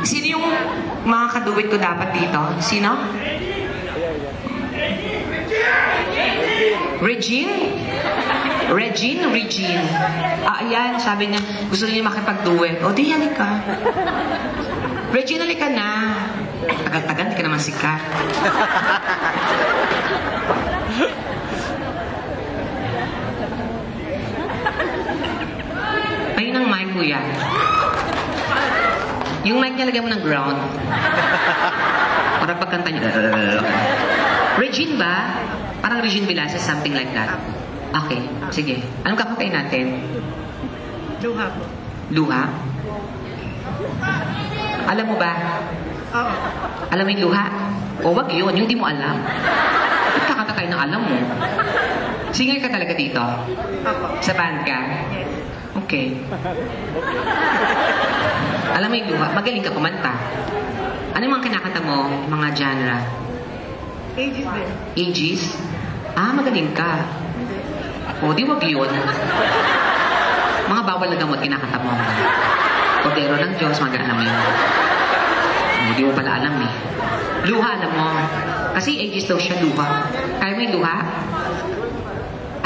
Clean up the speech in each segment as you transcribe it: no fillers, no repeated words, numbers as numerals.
Sino yung mga kaduwit ko dapat dito? Sino? Regine? Regine. Ayan, sabi niya, gusto niya makipag-duet. O, di, halika. Regine, halika na. Tagal-tagal, di ka naman sikat. Ayun ang mic, kuya. Yung mic niya, lagyan mo ng ground. Para pagkanta niya. Regine ba? Parang Regine Velasquez, something like that. Okay, sige. Anong kakantayin natin? Luha po. Luha? Alam mo ba? Oo. Alam mo yung luha? O wag yun, yung hindi mo alam. Ba't kakanta tayo ng alam mo? Singer ka talaga dito? Opo. Sa band ka? Yes. Okay. Alam mo yung luha? Magaling ka kumanta. Ano yung mga kinakanta mo? Mga genre? Ages din. Ages? Ah, magaling ka. O, di wag yun. Mga bawal na gamot kinakanta mo. Kodero ng Diyos, mag-alam mo yun. O, di mo pala alam eh. Luha, alam mo. Kasi ages daw siya, luha. Kaya mo yung luha?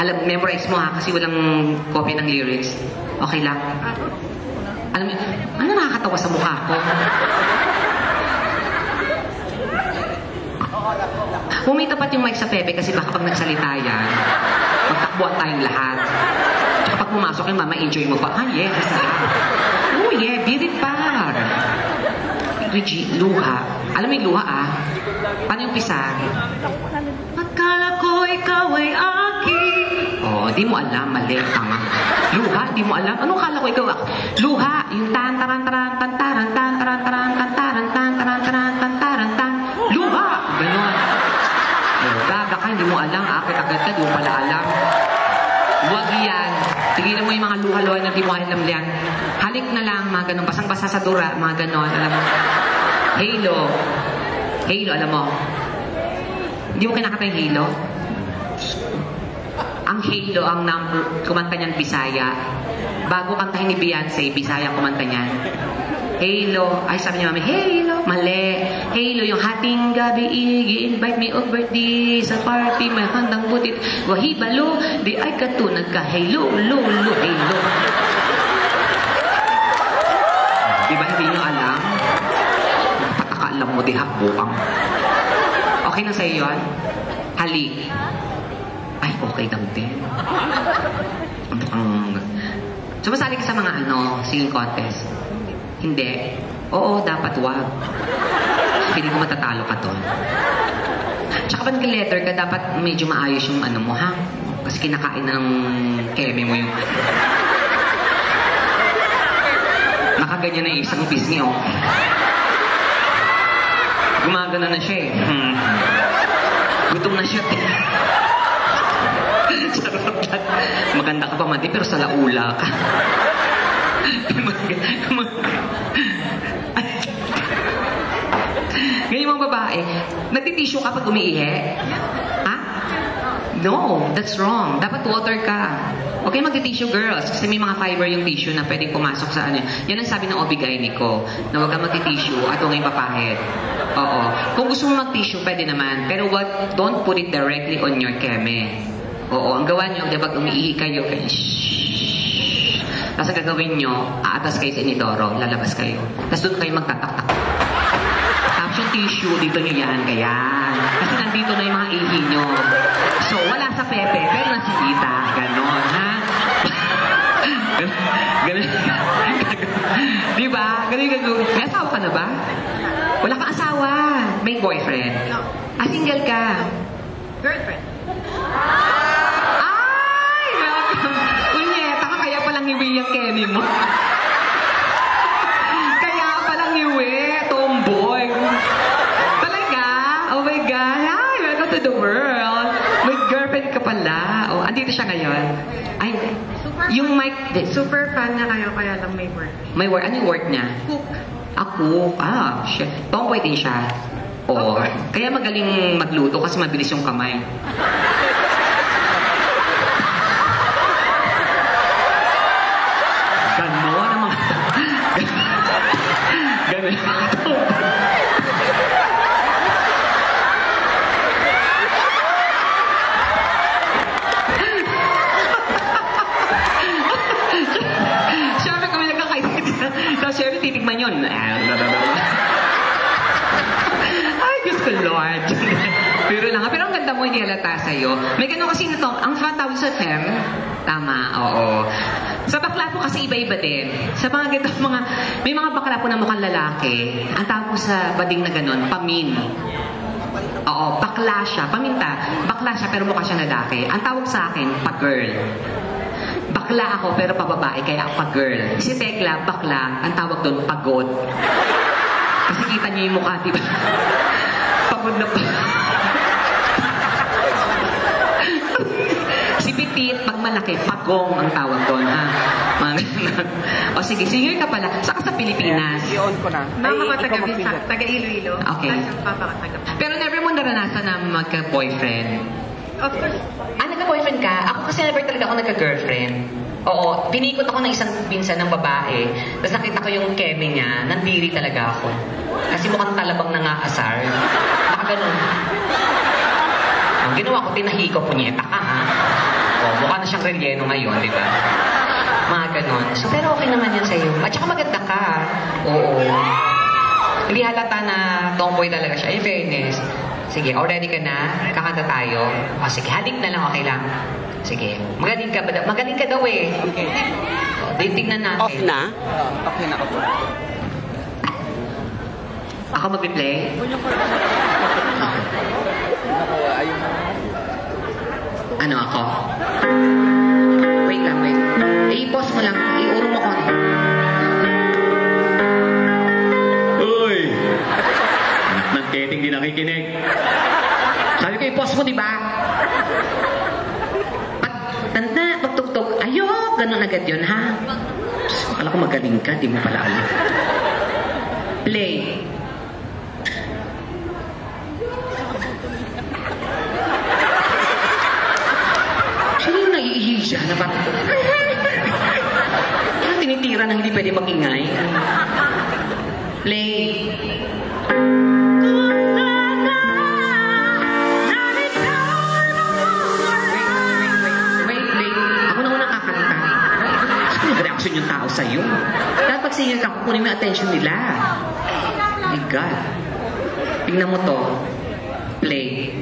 Alam, memorize mo ha, kasi walang copy ng lyrics. Okay lang? Alam mo, ano nakakatawa sa mukha ko? Humitapat yung mic sa Pepe kasi baka pag nagsalita yan, magtakbuhan tayong lahat. Tsaka pag pumasok yung mama, enjoy mo pa. Ah, yeah, oh yeah, birit pa. Reggie, luha. Alam mo yung luha ah? Paano yung pisa? Akala ko ikaw ay aking. Oh, di mo alam, mali, tama. Luha, di mo alam. Anong kala ko ikaw? Luha, yung tan-taran-taran, tan-taran, tan-taran-taran, tan-taran, tan-taran, tan-taran, tan-taran, tan. Luha! Ganon. Gaga ka, hindi mo alam. Akit-akit ka, di mo pala alam. Huwag yan. Tigilan mo yung mga luha-luha na di mo alam yan. Halik na lang, mga ganon. Basang-basa sa dura, mga ganon. Alam mo. Halo. Halo, alam mo. Hindi mo kinakata yung Halo? Ang Halo, ang number, kumanta niyan Bisaya. Bago kantahin ni Beyonce, Bisaya kumanta niyan. Halo. Ay, sabi niya, mami, Halo. Mali. Halo, yung hating gabi, i-invite me over di sa party, may handang butit. Wahibalo, di ay katunag ka. Halo, lolo, Halo. Diba hindi nyo alam? Patakaalam mo, di hakbuang. Okay na sa'yo yun? Halik. Ay, okay daw din. Sumasali ka sa mga singing contest? Hindi. Oo, dapat wag. Piling ko matatalo ka doon. Tsaka pag letter ka, dapat medyo maayos yung mo, ha? Kasi kinakain ng keme mo yung... Nakaganyan na yung isang pisngi, oh. Gumagana na siya, eh. Gutom na siya, eh. Maganda ka pa, Madi, pero sa laula ka. Ngayon mga babae, nagtitissue ka pag umiihi? Ha? No, that's wrong. Dapat water ka. Okay, magtitissue girls. Kasi may mga fiber yung tissue na pwedeng pumasok sa ano. Yan ang sabi ng OB-GYN ko, na huwag kang magtitissue at huwag kang papahid. Oo. Kung gusto mo mag-tissue, pwede naman. Pero don't put it directly on your keme. Oo, ang gawa nyo, diba, umiihi kayo, tapos ang gagawin nyo, aatas kayo sa inidoro, lalabas kayo. Tapos doon kayo magtatak-tak. Tapos yung tissue, dito nyo yan, ganyan. Kasi nandito na yung mga ihi nyo. So, wala sa Pepe, pero nasa Tita. Ganon, ha? Ganon. Diba? Ganon yung gagawin. May asawa ka na ba? Wala kang asawa. May boyfriend. Ah, single ka. Girlfriend. Ay! Unyeta ka, kaya palang iwi yung Kenny mo. Kaya palang iwi, tomboy. Talaga? Oh my God. Hi, welcome to the world. May girlfriend ka pala. Oh, andito siya ngayon. Ay, yung mic, Super fan na kayo, kaya lang may work. may work. Ano yung work niya? Cook. Ako. Ah, shit. Tomboy din siya. Oo. Kaya magaling magluto kasi mabilis yung kamay. Ganon ang mga... Ganon. Siyempre kami nagkakaintindihan. Tapos siyempre titigman yun. Ay, Diyos ko, Lord. Pero lang, pero ang ganda mo, hindi halata sa'yo. May ganun kasi na to, ang tawag sa fem, tama, oo. Sa bakla po kasi iba-iba din. Sa mga ganito, may mga bakla po na mukhang lalaki, ang tawag po sa bading na ganun, pamin. Oo, bakla siya, paminta, bakla siya pero mukha siyang lalaki. Ang tawag sa akin, pa-girl. Bakla ako pero pababae, kaya ako pa-girl. Si Tekla, bakla, ang tawag doon, pagod. Kasi kita niyo yung mukha, diba? Pagod na pa. Si Pitit, pag malaki, pagong ang tawag doon, ha? O sige, senior ka pala. Saka sa Pilipinas. I-on ko na. Mama ko Ay, ikaw mag-finger. taga Iloilo. Okay. Tapos papa ko taga. Pero never mo naranasan na magka-boyfriend? Of course. Nagka-boyfriend ka? Ako kasi never talaga ako nagka-girlfriend. Oo, pinikot ako ng isang pinsan ng babae. Tapos nakita ko yung keme niya, nandiri talaga ako. Kasi mukhang talabang nangaasar. Baka ganun. Ang ginawa ko, tinahi ko, punyeta ka, ha? O, mukha na siyang relleno ngayon, di ba? Mga ganun. So, pero okay naman yan sa'yo. At saka maganda ka. Oo. Hindi halata na tomboy talaga siya. In fairness. Sige, ready ka na? Kakanta tayo. O, sige, halik na lang, okay lang. Sige. Magaling ka ba? Magaling ka daw eh. Okay. O, tignan natin. Off na? Okay na, off. Ako mag-play? Ano ako? Wait lang, wait. I-pause mo lang. I-uro mo ko. Uy! Anak ng keting di nakikinig. Sabi ko, i-pause mo, di ba? Tanda, pagtugtog. Ayok! Ganun agad yun, ha? Akala ko magaling ka, di mo pala alam. Play. Siya na ba? Tinitira na hindi pwede magingay. Play. Wait. Ako na unang kakanta. Ano nag-reaction yung tao sa'yo? Dapat pag singing ka, kukunin mo yung attention nila. My God. Tingnan mo to. Play.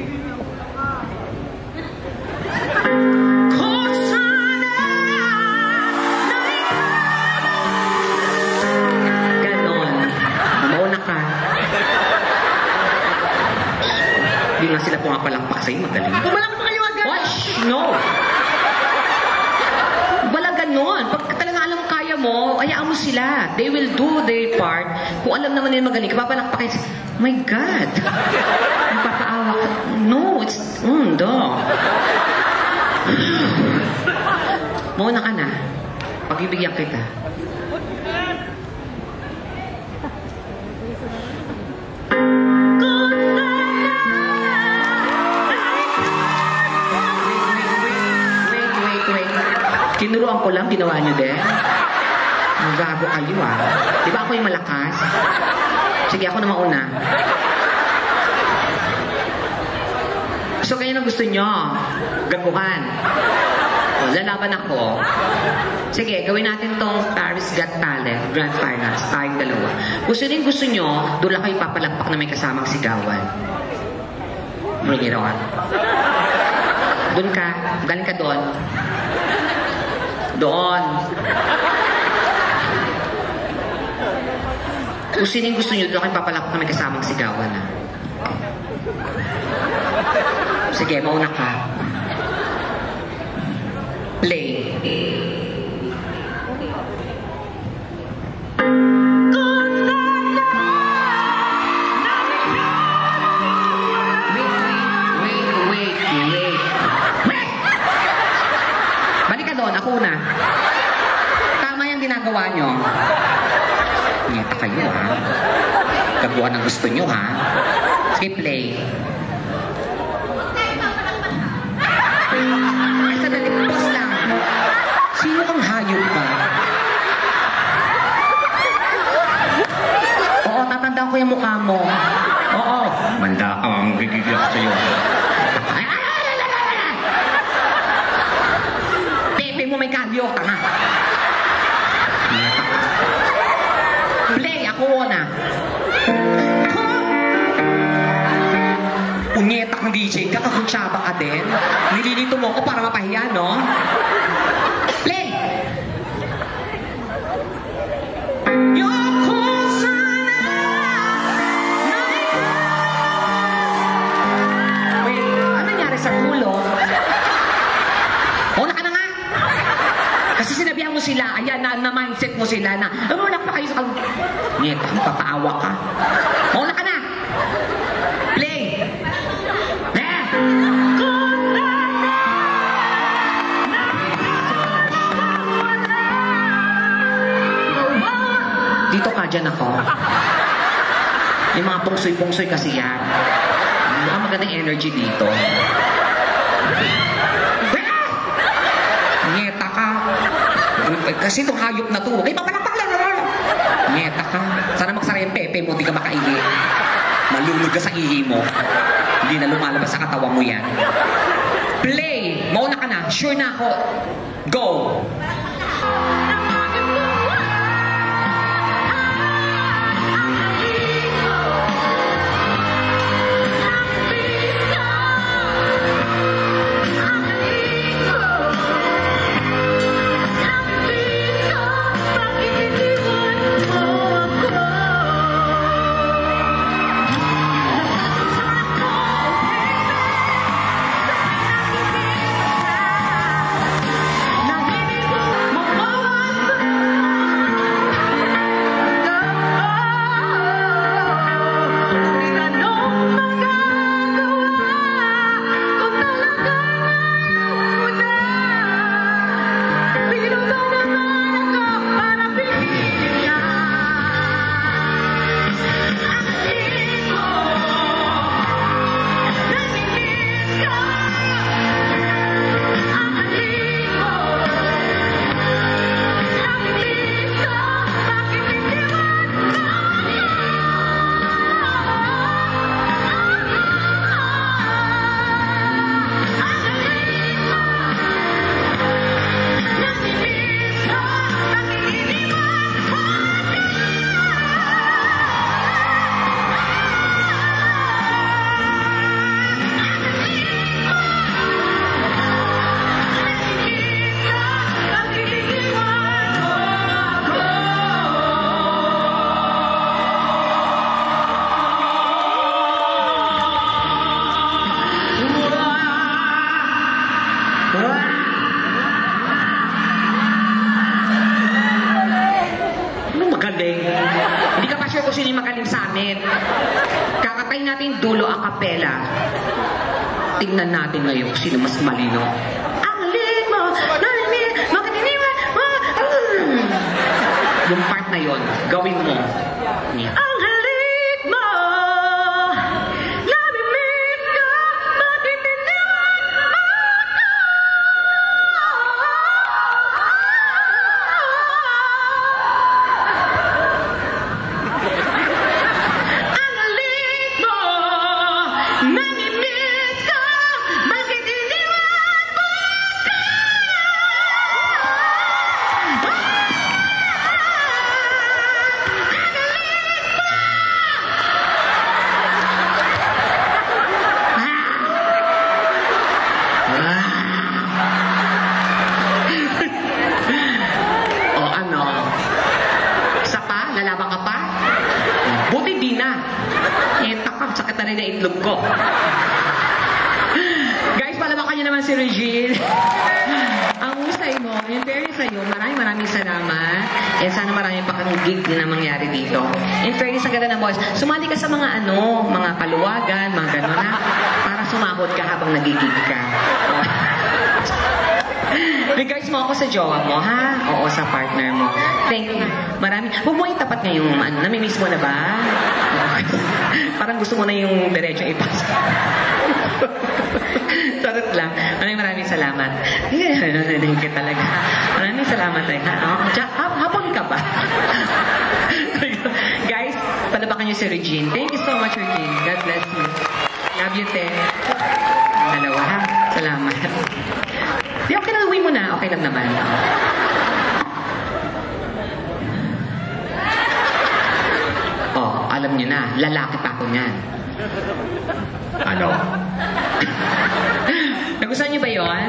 Hindi nga sila pumapalakpak sa'yo, magaling. Pumalakpak kayo agad! What? No! Wala ganon. Pag talaga alam kaya mo, hayaan mo sila. They will do their part. Kung alam naman nila magaling, papalakpak kayo. My God! Nagpapaawa ka. No, it's... Mauna ka na. Pagbibigyan kita. Tinuruan ko lang, ginawa niyo din. Ang gago kayo, ah. Di ba ako yung malakas? Sige, ako na mauna. So, kayo na gusto niyo? Gaguhan. O, lalaban ako. Sige, gawin natin tong Paris Got Talent, Grand Finals, tayong dalawa. Gusto niyo, doon lang kayo papalakpak na may kasamang sigawan. Bring it on. Doon ka, galing ka doon. Doon. Kung sino gusto nyo, doon kayo papalakpak na may kasamang sigawan na. Sige, mauna ka. Play. Ako na. Tama yung ginagawa nyo. Ngeta kayo, ha? Gaguhan ang gusto nyo, ha? Sige, play. Ay, sadali, pause lang. Sino kang hayop ka? Oo, tama ko yung mukha mo. Oo. Manda ka, magigigil ako sa'yo. Pepe mo may kabyo, tanga. Play, ako na. Punyetak ng DJ ka, kakunsyaba ka din. Nililito mo ko para mapahiya, no? Play! Yoko sana na ikaw. Wait, ano nangyari sa ulo? Una ka na nga! Kasi sinabihan mo sila, ayan na-mindset mo sila na, wala pa kayo sa Nyeta, papaawa ka. Una ka na! Play! Dito ka, dyan ako. Yung mga pungsoy-pungsoy kasi yan. Mga magandang energy dito. Ngeta ka. Kasi itong hayop na to. Okay, papalakpak lang. Ngeta ka. Sana magsara yung pepe mo, di ka makaihi. Malulog ka sa ihi mo. Hindi na lumalabas sa katawan mo yan. Play! Mauna ka na. Sure na ako. Go! Hindi ka pa sure kung sino yung magaling sa amin. Kakatayin natin dulo a cappella. Tingnan natin ngayon kung sino mas malino. Ang lit mo, makatiniwan mo. Yung part na yon, gawin mo. Ang halit mo, namimiss ka, matitiniwan mo. Lalaban ka pa? Buti di na. Sakit na rin na itlog ko. Guys, palabakan niyo naman si Regine. Ang usay mo, yung fairness sa'yo, maraming salamat. And sana maraming pa kang gig na mangyari dito. In fairness, ang ganda ng boys. Sumali ka sa mga mga paluwagan, mga gano'n na, para sumahod ka habang nagigig ka. Regards mo ako sa jowa mo, ha? Oo, sa partner mo. Thank you. Marami. Huwag mo itapat ngayong, namimiss mo na ba? Parang gusto mo na yung diretso ipasa. Charot lang. Maraming salamat. Thank you talaga. Maraming salamat. Habang ka ba? Guys, Palabakan niyo si Regine. Thank you so much, Regine. God bless you. Love you, te. Dalawa, ha? Salamat. Di, okay na, uwi mo na. Okay lang naman. Oh, alam niyo na. Lalaki pa ako niyan. Ano? Nagustuhan niyo ba yon?